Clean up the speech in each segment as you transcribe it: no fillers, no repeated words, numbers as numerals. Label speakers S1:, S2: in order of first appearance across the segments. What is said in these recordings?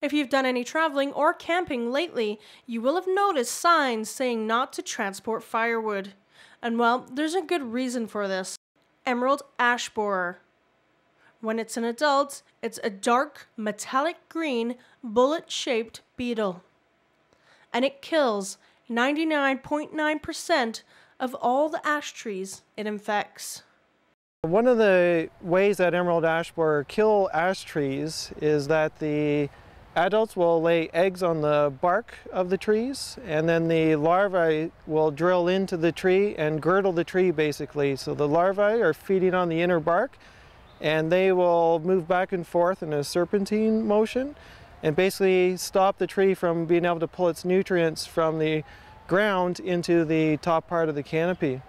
S1: If you've done any traveling or camping lately, you will have noticed signs saying not to transport firewood. And well, there's a good reason for this. Emerald ash borer. When it's an adult, it's a dark, metallic green, bullet-shaped beetle. And it kills 99.9% of all the ash trees it infects.
S2: One of the ways that emerald ash borer kill ash trees is that the adults will lay eggs on the bark of the trees, and then the larvae will drill into the tree and girdle the tree basically. So the larvae are feeding on the inner bark, and they will move back and forth in a serpentine motion and basically stop the tree from being able to pull its nutrients from the ground into the top part of the canopy.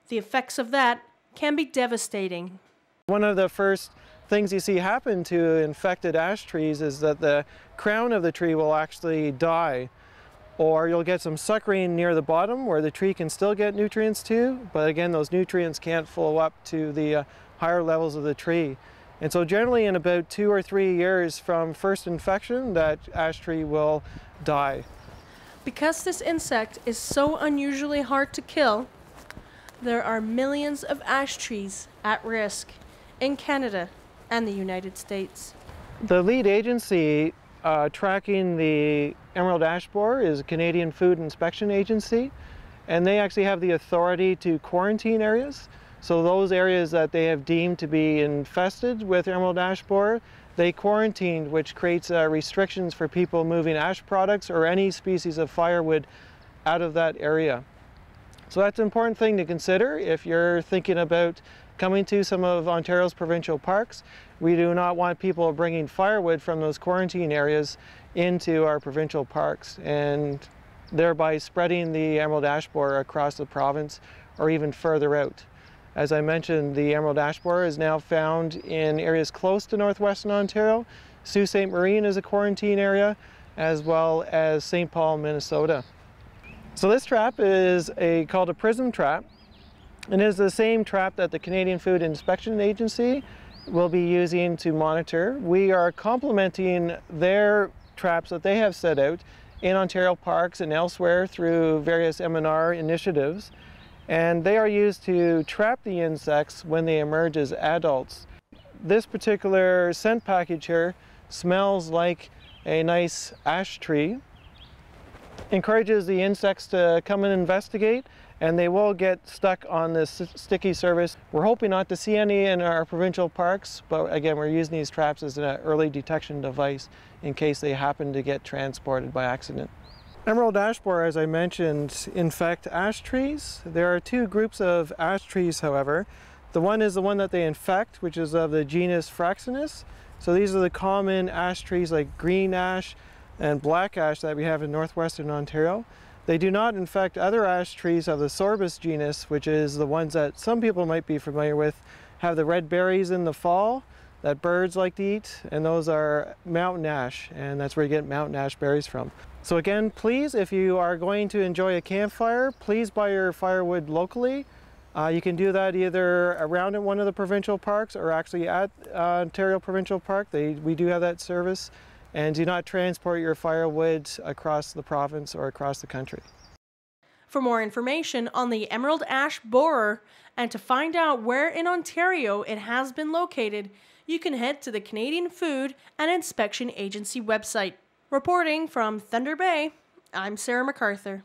S1: The effects of that can be devastating.
S2: One of the first things you see happen to infected ash trees is that the crown of the tree will actually die, or you'll get some suckering near the bottom where the tree can still get nutrients to, but again those nutrients can't flow up to the higher levels of the tree. And so generally in about 2 or 3 years from first infection, that ash tree will die.
S1: Because this insect is so unusually hard to kill, there are millions of ash trees at risk in Canada and the United States.
S2: The lead agency tracking the emerald ash borer is a Canadian Food Inspection Agency, and they actually have the authority to quarantine areas. So those areas that they have deemed to be infested with emerald ash borer, they quarantined, which creates restrictions for people moving ash products or any species of firewood out of that area. So that's an important thing to consider if you're thinking about coming to some of Ontario's provincial parks. We do not want people bringing firewood from those quarantine areas into our provincial parks and thereby spreading the emerald ash borer across the province or even further out. As I mentioned, the emerald ash borer is now found in areas close to northwestern Ontario. Sault Ste. Marine is a quarantine area, as well as St. Paul, Minnesota. So this trap is called a prism trap, and is the same trap that the Canadian Food Inspection Agency will be using to monitor. We are complementing their traps that they have set out in Ontario parks and elsewhere through various M&R initiatives, and they are used to trap the insects when they emerge as adults. This particular scent package here smells like a nice ash tree, encourages the insects to come and investigate, and they will get stuck on this sticky surface. We're hoping not to see any in our provincial parks, but again, we're using these traps as an early detection device in case they happen to get transported by accident. Emerald ash borer, as I mentioned, infect ash trees. There are 2 groups of ash trees, however. The one is the one that they infect, which is of the genus Fraxinus. So these are the common ash trees like green ash and black ash that we have in northwestern Ontario. They do not infect other ash trees of the Sorbus genus, which is the ones that some people might be familiar with, have the red berries in the fall that birds like to eat, and those are mountain ash, and that's where you get mountain ash berries from. So again, please, if you are going to enjoy a campfire, please buy your firewood locally. You can do that either around at one of the provincial parks or actually at Ontario Provincial Park. We do have that service. And do not transport your firewood across the province or across the country.
S1: For more information on the emerald ash borer and to find out where in Ontario it has been located, you can head to the Canadian Food and Inspection Agency website. Reporting from Thunder Bay, I'm Sarah MacArthur.